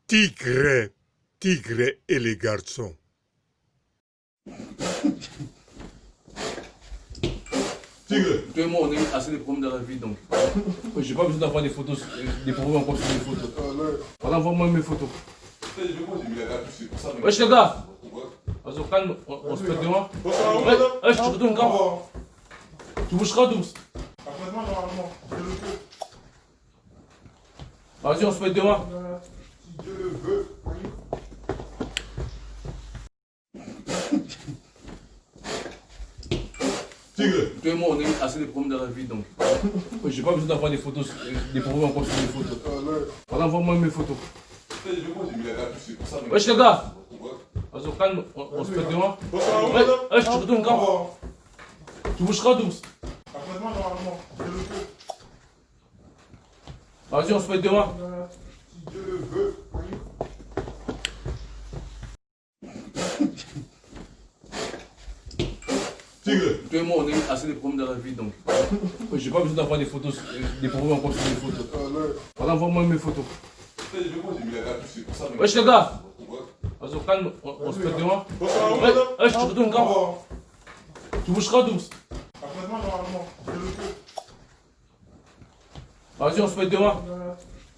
Tigre, Tigre et les garçons. Tigre. Toi et moi, on a eu assez de problèmes dans la vie, donc. J'ai pas besoin d'avoir des photos, des problèmes encore sur les photos. Voilà, envoie-moi mes photos. Wesh les gars. Vas-y, calme, on se fait demain. Wesh, tu retournes quand? Tu bougeras douce. Vas-y, on se fait demain. Si Dieu le veut. Tigre. Toi et moi, on a eu assez de problèmes dans la vie, donc. J'ai pas besoin d'avoir des photos, des problèmes encore sur les photos. Voilà, envoie-moi mes photos. Wesh les gars. Vas-y, calme, on se fait demain. Wesh, tu retournes quand? Tu bougeras douce. Vas-y, on se fait demain. Si Dieu le veut. Tigre. Toi et moi, on a eu assez de problèmes dans la vie, donc. J'ai pas besoin d'avoir des photos, des problèmes encore sur les photos. Voilà, envoie-moi mes photos. Wesh les gars. Vas-y, calme, on se fait demain. Wesh, tu retournes quand? Tu bougeras douce. Vas-y, on se fait demain.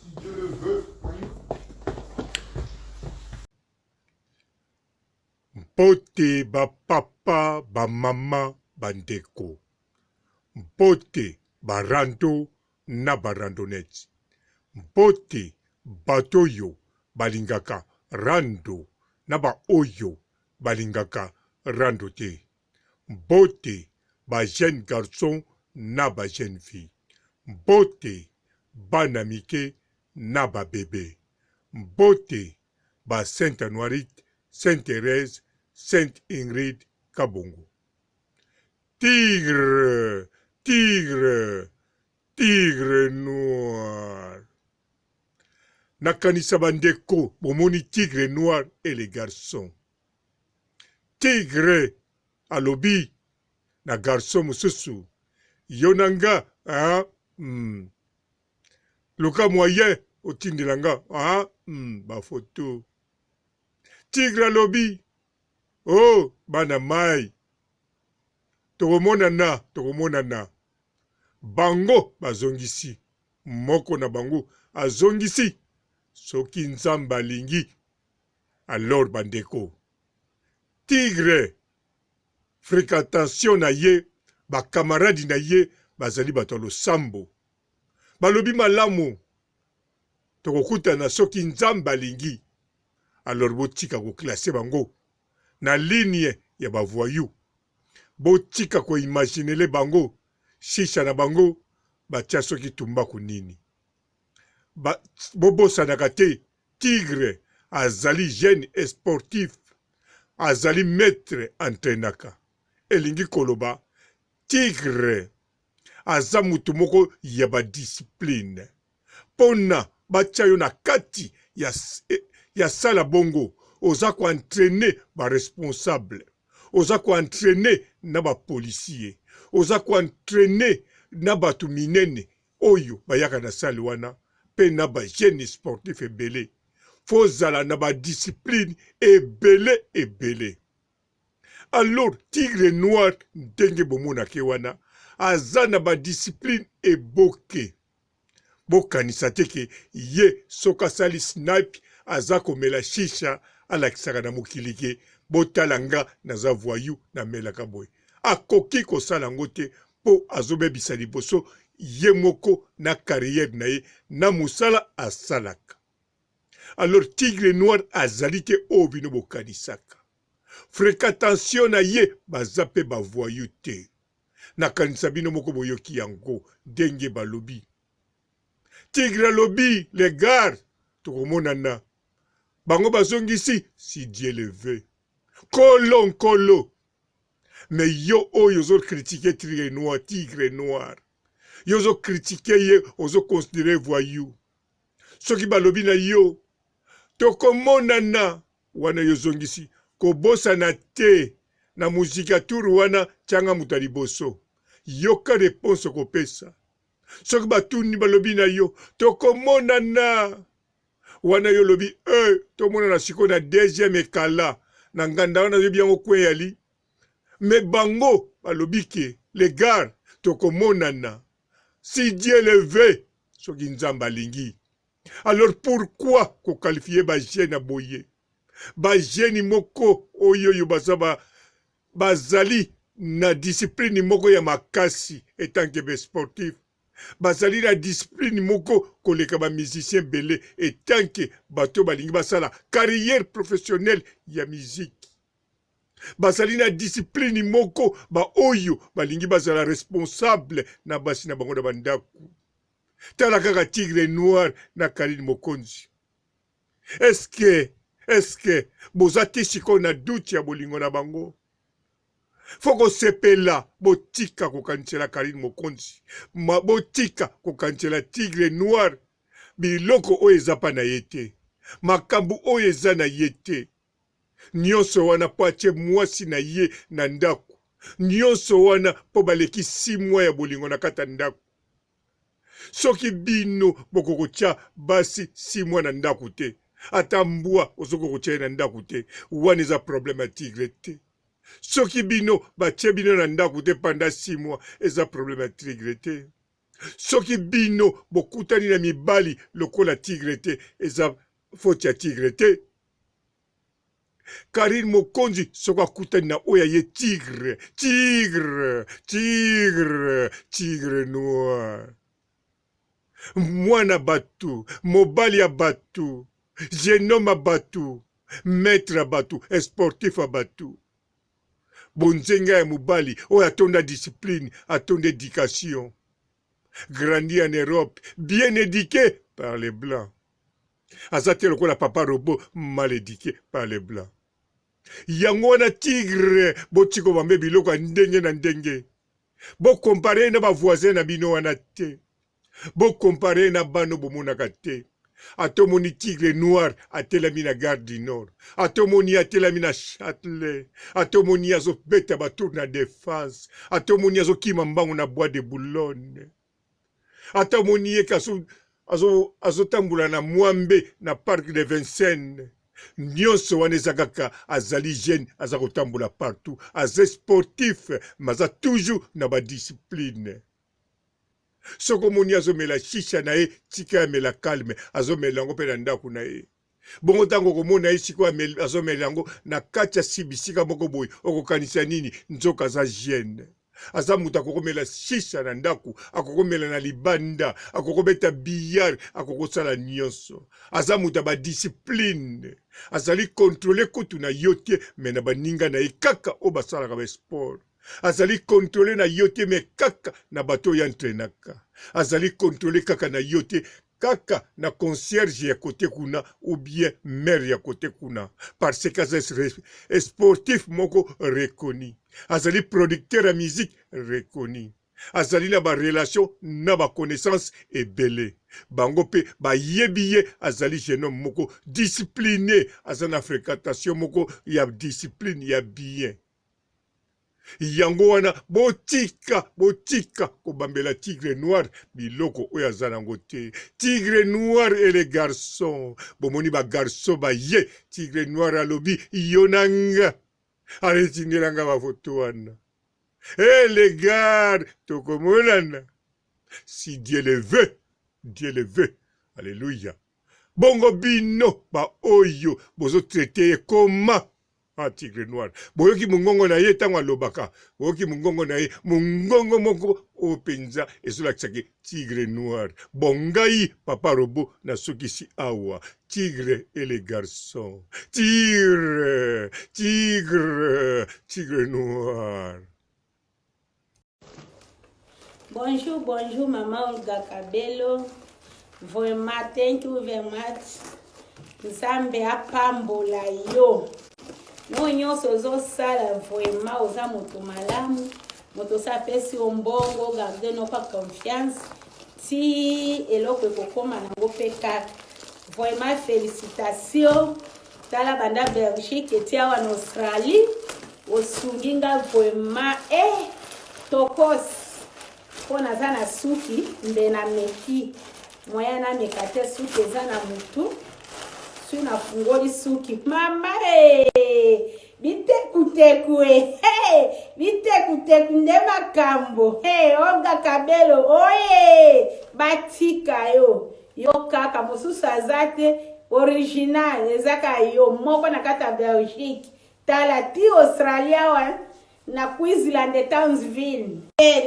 Si Dieu le veut. Mpote ba papa, ba mama, bandeko. Mpote ba rando na ba randonnette. Mpote batoyo balingaka rando na ba oyo balingaka rando te. Mpote ba jeune garçon na ba jeune fille. Mpote bana mike na ba bébé. Mpote ba Sainte Noirite, Sainte Thérèse, Sainte Ingrid Kabongo. Tigre, tigre, tigre noir. Nakanisa bandeko, bomoni tigre noir et les garçons. Tigre, alobi, na garçon mususu. Yonanga, ah, Luka moyen, otindelanga, ah, ba photo. Tigre alobi, oh, bana mai. Tokomonana. Bango bazongisi. Moko na bango azongisi. Soki nzamba alingi. Alors bandeko. Tigre. Fréquentation na ye. Ba camarade na ye. Bazali bato losambo. Balobi malamu. Tokokutana soki nzamba alingi. Alors botika ko classer bango. Na ligne ya bavoyou. Botika ko imaginele bango. Shisha na bango. Batia soki tumbaku nini. Bobosa nakate. Tigre. Azali jeune et sportif. Azali maître entraînaka. Elingi koloba. Tigre. Aza mutu moko ya ba discipline. Pona batia yo na kati ya sala bongo. Oza ko entraîner ba responsable. Oza ko entraîner na ba policier. Oza ko entraîner na batu minene. Oyo bayaka na sala wana. Pe na ba jeune sportif ebele. Fozala na ba discipline ebele. Alors tigre noir ndenge bomona ke wana. Aza na ba discipline eboke. Bokanisa teke ye soka sali snipe aza komela shisha alakisaka na mokili ke botalanga naza voyou na melaka boy. Akoki kosala yango te po azobebisa liboso ye moko na carrière na ye na musala asalaka. Alors tigre noir azali te oyo bino bokanisaka. Fréquentation na ye baza pe bavoyou te. Nakanisa bino moko boyoki yango ndenge balobi. Tigre alobi, les gars, tokomonana. Bango bazongisi, si Dieu le veut. Kolo. Mais yo yozo critiquer tigre noir. Yozo critiquer ye, ozo considérer voyou. Soki balobi na yo, tokomonana. Wana yozongisi, kobosa na te, na muzika turu wana, tianga mutaliboso. Yoka réponse kopesa. Soki batuni balobi na yo, tokomonana. wana yo lobi tomona na siko na deuxième ekala na nganda wana yo biango kweyali mais bango balobi ke les gars tokomonana si Dieu le veut soki nzambe alingi. Alors pourquoi ko qualifier ba jeune aboye ba jeune moko oyo bazali na discipline moko ya makasi etant que sportif bazali na discipline moko koleka ba musicien belé etant que bato balingi basala carrière professionnelle ya musique bazali na discipline moko ba oyo balingi bazala responsable na basi na bango na bandaku tala kaka Tigre Noir na Karine Mokonzi. Est-ce que bozati siko na doute ya bolingo na bango? Foko sepela botika kokanisela Karine Mokonzi, botika kokanisela Tigre Noir, biloko oyo eza pa na yete, makambu oyo eza na yete, nyonso wana po atie mwasi na ye na ndako, nyonso wana po baleki 6 mois ya bolingo na kata ndako. Soki bino bokoko tia basi 6 mois na ndako te, ata mbwa ozokoko tia na ndako te, wana eza problème ya Tigre te. Soki bino batie bino na ndako te pendant 6 mois, eza problème ya Tigre te. Soki bino bokutani na mibali lokola Tigre te, eza faute ya Tigre te. Karine Mokonzi soka kutani na oya ye Tigre, Tigre Noir. Mwana batu, mobali ya batu, genome batu, maître batu, sportif batu. Bonzenga ya mobali, oyo atonda discipline, atonda éducation. Grandi en Europe, bien éduqué par les Blancs. Azate lokola papa robot, mal éduqué par les Blancs. Yango wana Tigre, botiko bambe biloko ndenge na ndenge. Bo compare na ba voisin na bino wana te. Bo compare na bano bomonaka te. Atomoni Tigre Noir atelami na Gare du Nord. Atomoni atelami na Châtelet. Atomoni azo beta batour na Défense. Atomoni azo kima mbango na Bois de Boulogne. Atomoni eka azo tambula na Mwambe na Parc de Vincennes. Nyonso wana eza kaka azali jeune aza kotambula partout. Aza sportif maza toujours na ba discipline. Soko moni azomela shisha na ye tika amela calme azomela yango mpe na ndako na ye bongo ntango komona ye siko azomela yango na kati ya sibisika moko boye okokanisa nini nzoka aza jeune aza moto akokomela shisha na ndako akokomela na libanda akokobeta billard akokosala nyonso aza moto ya badiscipline azali kontrole kutu na yo te me na baninga na ye kaka oyo basalaka basport azali kontrole na yo te me kaka na bato oyo antrenaka azali kontrole kaka na yo te kaka na concierge ya kote kuna ou bien maire ya kote kuna parce que aza sportif moko reconnu azali producteur ya musique reconnu azali na barelation na baconnaissance ebele bango mpe bayebi ye azali genome moko discipliné aza na fréquentation moko ya discipline ya bien yango wana botika kobambela Tigre Noir biloko oyo aza nango te. Tigre Noir et les garçons bomoni ba garçon baye Tigre Noir alobi yonanga aletindelanga bafoto wana les gars tokomonana si Dieu le veut alléluia bongo bino ba oyo bozo traité koma Tigre Noir. Boyoki mungongo na ye tango alobaka. Boyoki mungongo na ye mungongo moko openza ezolakisaki Tigre Noir. Bongai papa robo na sokisi awa. Tigre et les garçons. Tigre Noir. Bonjour, Maman Olga Kabelo. Vraiment, thank you very much. Nzambe apambola yo. No nyonso ozosala vraiment oza moto malamu moto sapesi ombongo garde no pa confiance ti eloko ekokoma nango mpe kaka vraiment félicitations tala banda Belgique eti awa na Australie osungi nga vraiment tokosi mpo naza na suki nde na meki moya na meka te suki eza na mutu na fungoli suki mama bitekuteku bitekuteku nde makambo Olga Kabelo oye batika yo kaka mosusu aza te original ezaka yo moko na kata Belgique tala ti Australia wa na Queensland de Townsville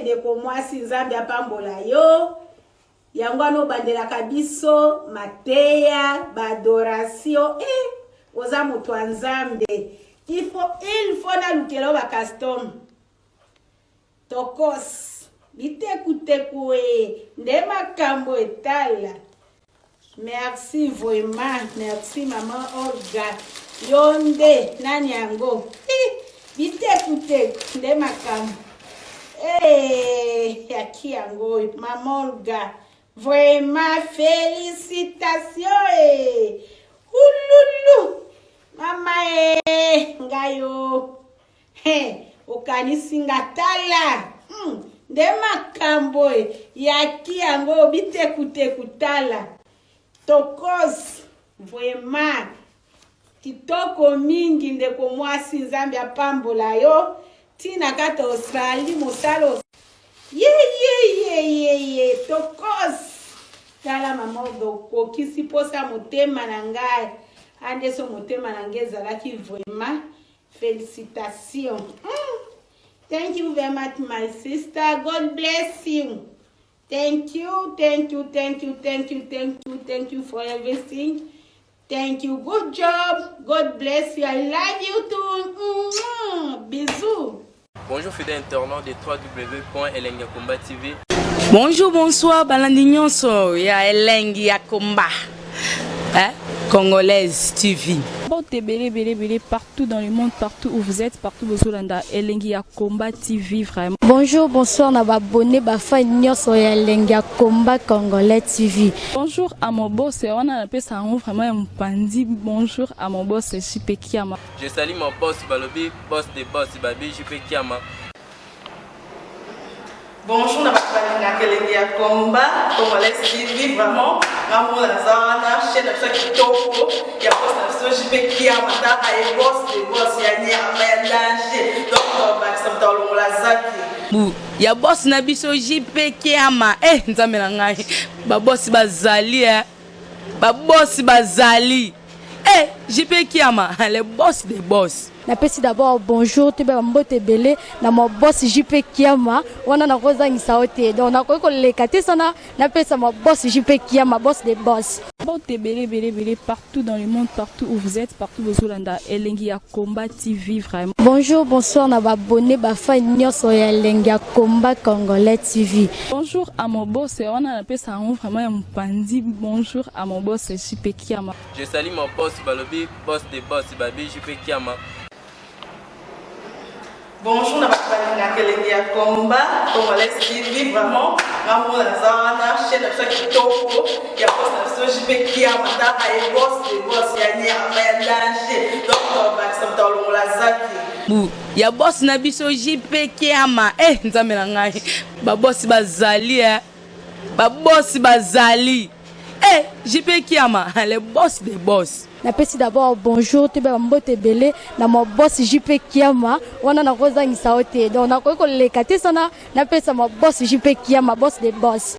ndeko mwasi Nzambe apambola yo yango ano bandelaka biso mateya badoration oza moto wa Nzambe il faut na lukelo ba custom tokos bitekuteku nde makambo etala. Merci vraiment, merci maman Olga yonde nani yango bitekuteku nde makambo yaki yango maman Olga vraiment félicitations ululu mama ngayo okanisi ngatala nde makambo yaki yango bitekuteku tala tokos vraiment kitoko mingi ndeko mwasi Nzambe apambola yo tina kata Australie mosalo ye tokos tala mama okokisi posa motema na ngai ande so motema na ngai ezalaki vraiment félicitations. Thank you very much my sister, God bless you. Thank you for everything. Thank you, good job, God bless you, I love you too. Bisous. Bonjour fidèles internautes de www.elengiakomba TV. Bonjour, bonsoir, balandi nyonso ya Elengi ya Komba. Congolaise TV. Belé partout dans le monde, partout où vous êtes, partout où vous êtes, Elengi ya Komba TV vraiment. Bonjour, bonsoir, na abonné bafa nyonso ya Elengi ya Komba Congolais TV. Bonjour à mon boss, on a appelé ça vraiment un pandi. Bonjour à mon boss, JP Kiama. Je salue mon boss Balobi, boss des boss Babi, JP Kiama. Bonjour, na Elengi ya Komba Congolais TV vraiment. Maman Lazana, chaîne de chaque toko, il y a pas de JP Kiama, et boss des boss, il y a un danger. Donc, on va s'entendre dans la zaki. Ya boss na biso JP Kiama nzambe na ngai ba boss bazali ba boss bazali JP Kiama le boss des boss. Napesi d'abord bonjour te ba mbote belé na mo boss JP Kiama wana na kozangisa ote donc na ko leka te sana napesa mo boss JP Kiama boss des boss. Belé partout dans le monde, partout où vous êtes, partout où vous êtes, Elengi ya Komba TV vraiment. Bonjour, bonsoir, na abonné bafa nyonso ya Elengi ya Komba Congolais TV. Bonjour à mon boss, on a appelé ça vraiment un pandi. Bonjour à mon boss JP Kiama. Je salue mon boss Balobi, boss des boss Babi, JP Kiama. Bonjour, na Elengi ya Komba Congolais TV vraiment. Maman Lazana, chaîne de chaque toko, il y a pas de JP Kiama, et boss des boss, il y a un danger. Donc, on va s'entendre dans la zaki. Ya boss na biso JP Kiama nzambe na ngai ba boss bazali ba boss bazali JP Kiama le boss des boss. Napesi d'abord bonjour te ba mbote belé na mo boss JP Kiama wana na kozangisa ote donc na ko leka te sana napesa mo boss JP Kiama boss des boss.